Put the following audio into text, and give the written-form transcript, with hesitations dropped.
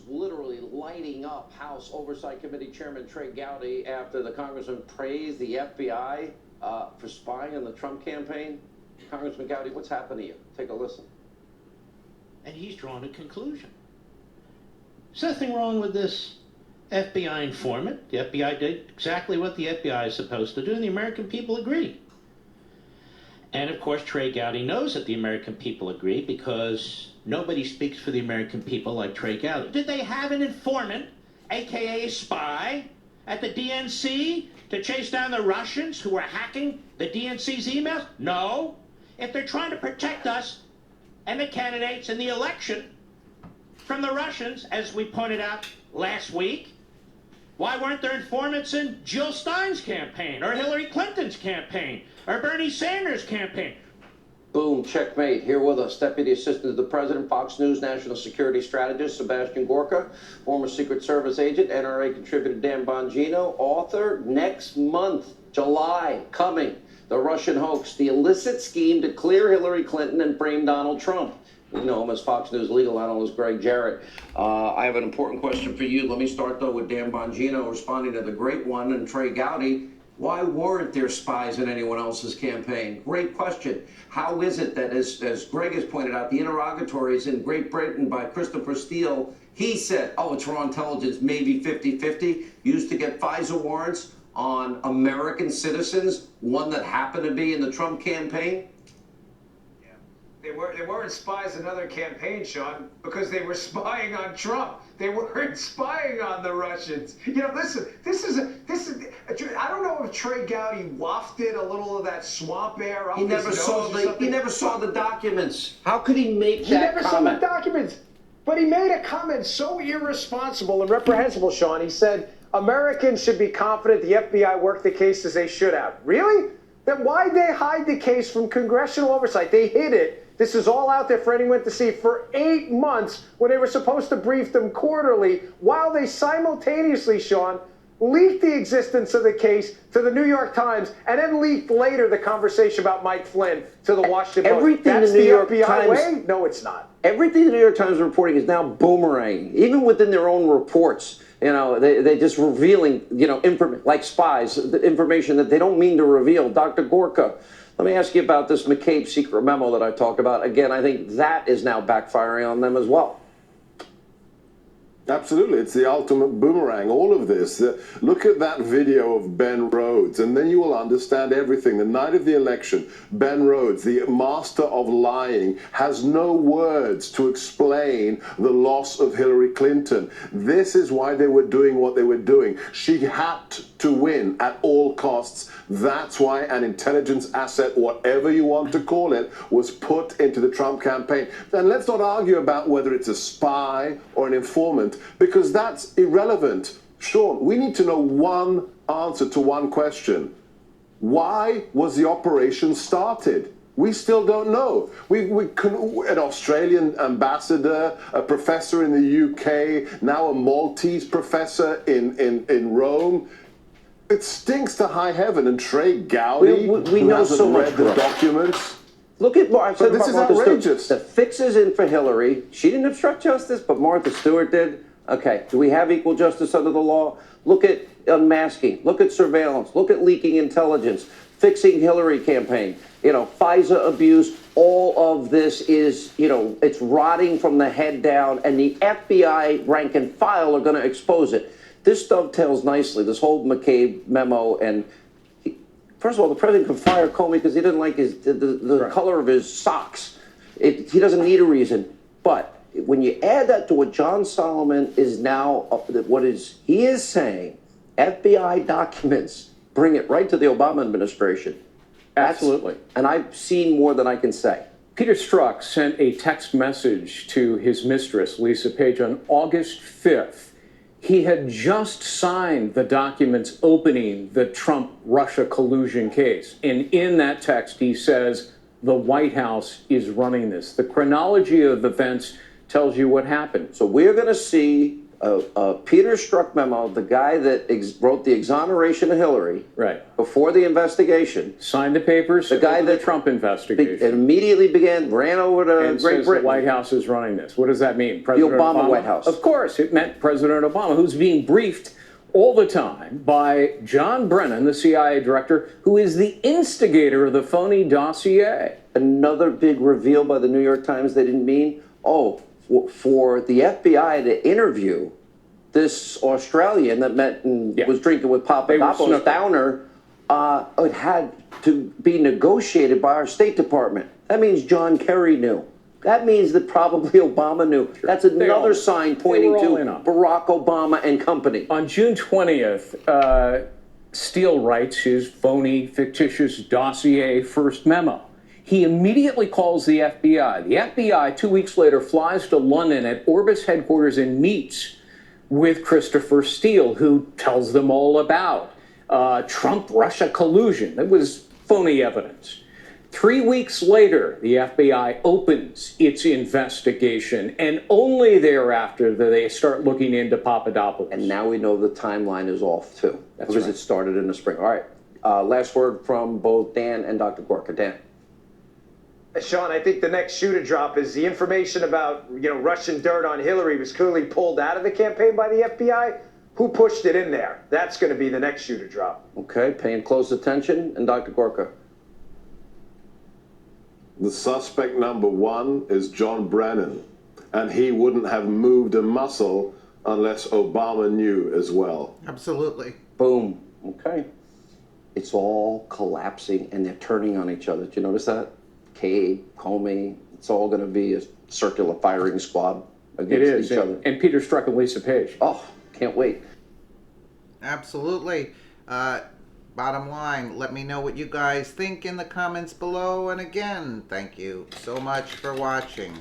Literally lighting up House Oversight Committee Chairman Trey Gowdy after the congressman praised the FBI for spying on the Trump campaign. Congressman Gowdy, what's happened to you? Take a listen. And he's drawn a conclusion. There's nothing wrong with this FBI informant. The FBI did exactly what the FBI is supposed to do, and the American people agree. And of course, Trey Gowdy knows that the American people agree because nobody speaks for the American people like Trey Gowdy. Did they have an informant, aka a spy, at the DNC to chase down the Russians who were hacking the DNC's emails? No. If they're trying to protect us and the candidates in the election from the Russians, as we pointed out last week, why weren't there informants in Jill Stein's campaign or Hillary Clinton's campaign or Bernie Sanders' campaign? Boom, checkmate. Here with us, Deputy Assistant to the President, Fox News National Security Strategist Sebastian Gorka, former Secret Service agent, NRA contributor Dan Bongino, author. Next month, July, coming, The Russian Hoax, the illicit scheme to clear Hillary Clinton and frame Donald Trump. We know him as Fox News legal analyst Greg Jarrett. I have an important question for you. Let me start, though, with Dan Bongino responding to the great one and Trey Gowdy. Why weren't there spies in anyone else's campaign? Great question. How is it that, as Greg has pointed out, the interrogatories in Great Britain by Christopher Steele, he said, oh, it's raw intelligence, maybe 50-50, used to get FISA warrants on American citizens, one that happened to be in the Trump campaign? They weren't spies in other campaigns, Sean, because they were spying on Trump. They weren't spying on the Russians. You know, listen, this is I don't know if Trey Gowdy wafted a little of that swamp air up He never saw the documents. How could he make that comment? He never saw the documents. But he made a comment so irresponsible and reprehensible, Sean. He said, Americans should be confident the FBI worked the case as they should have. Really? Then why'd they hide the case from congressional oversight? They hid it. This is all out there for anyone to see for 8 months when they were supposed to brief them quarterly, while they simultaneously, Sean, leaked the existence of the case to the New York Times and then leaked later the conversation about Mike Flynn to the Washington Post. Everything That's the New York FBI Times way? No, it's not. Everything the New York Times is reporting is now boomerang, even within their own reports. You know, they just revealing, you know, like spies, the information that they don't mean to reveal. Dr. Gorka, let me ask you about this McCabe secret memo that I talked about. Again, I think that is now backfiring on them as well. Absolutely. It's the ultimate boomerang, all of this. Look at that video of Ben Rhodes, and then you will understand everything. The night of the election, Ben Rhodes, the master of lying, has no words to explain the loss of Hillary Clinton. This is why they were doing what they were doing. She had to win at all costs. That's why an intelligence asset, whatever you want to call it, was put into the Trump campaign. And let's not argue about whether it's a spy or an informant, because that's irrelevant. Sean, we need to know one answer to one question. Why was the operation started? We still don't know. An Australian ambassador, a professor in the UK, now a Maltese professor in Rome. It stinks to high heaven. And Trey Gowdy, we know so much read the documents. Look at what I said this about is Martha outrageous. Stewart. The fix is in for Hillary. She didn't obstruct justice, but Martha Stewart did. Okay, do we have equal justice under the law? Look at unmasking. Look at surveillance. Look at leaking intelligence. Fixing Hillary campaign. You know, FISA abuse. All of this is, you know, it's rotting from the head down, and the FBI rank and file are going to expose it. This dovetails nicely, this whole McCabe memo, and first of all, the president could fire Comey because he didn't like the color of his socks. He doesn't need a reason. But when you add that to what John Solomon is now, he is saying, FBI documents, bring it right to the Obama administration. Absolutely. And I've seen more than I can say. Peter Strzok sent a text message to his mistress, Lisa Page, on August 5th. He had just signed the documents opening the Trump-Russia collusion case. And in that text, he says, the White House is running this. The chronology of events tells you what happened. So we're going to see Peter Strzok memo, the guy that wrote the exoneration of Hillary Right. before the investigation, Signed the papers. The guy over the that Trump investigation. immediately ran over to And Great says Britain. the White House is running this. What does that mean? President Obama White House. Of course, it meant President Obama, who's being briefed all the time by John Brennan, the CIA director, who is the instigator of the phony dossier. Another big reveal by the New York Times they didn't mean. For the FBI to interview this Australian that met and was drinking with Papadopoulos Downer, it had to be negotiated by our State Department. That means John Kerry knew. That means that probably Obama knew. Sure. That's another sign pointing to Barack Obama and company. On June 20th, Steele writes his phony, fictitious dossier first memo. He immediately calls the FBI. The FBI, 2 weeks later, flies to London at Orbis headquarters and meets with Christopher Steele, who tells them all about Trump-Russia collusion. That was phony evidence. 3 weeks later, the FBI opens its investigation, and only thereafter do they start looking into Papadopoulos. And now we know the timeline is off, too, because right. it started in the spring. All right, last word from both Dan and Dr. Gorka. Dan. Sean, I think the next shoe to drop is the information about, Russian dirt on Hillary was clearly pulled out of the campaign by the FBI. Who pushed it in there? That's going to be the next shoe to drop. Okay, paying close attention. And Dr. Gorka. The suspect number one is John Brennan, and he wouldn't have moved a muscle unless Obama knew as well. Absolutely. Boom. Okay. It's all collapsing, and they're turning on each other. Did you notice that? Cade, Comey, it's all going to be a circular firing squad against each other. And Peter Strzok and Lisa Page. Oh, can't wait. Absolutely. Bottom line, let me know what you guys think in the comments below. And again, thank you so much for watching.